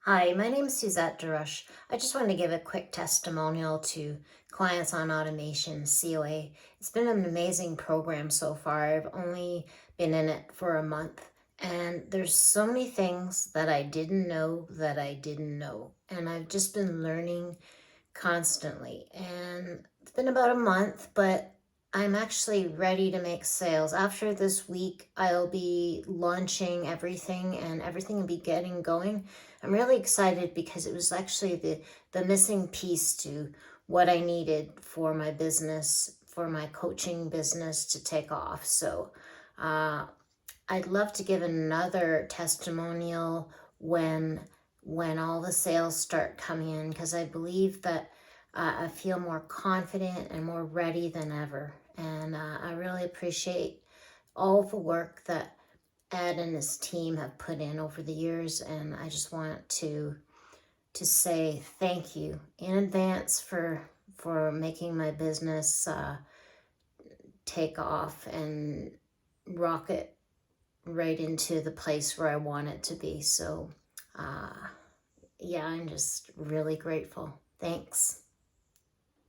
Hi, my name is Suzette I just wanted to give a quick testimonial to Clients on Automation, COA. It's been an amazing program so far. I've only been in it for a month, and there's so many things that I didn't know that I didn't know. And I've just been learning constantly. And it's been about a month, but I'm actually ready to make sales. After this week, I'll be launching everything and everything will be getting going. I'm really excited because it was actually the missing piece to what I needed for my business, for my coaching business to take off. So uh, I'd love to give another testimonial when when all the sales start coming in, because I believe that I feel more confident and more ready than ever. And I really appreciate all the work that Ed and his team have put in over the years. And I just want to say thank you in advance for making my business take off and rocket right into the place where I want it to be. So, uh, yeah, I'm just really grateful. Thanks.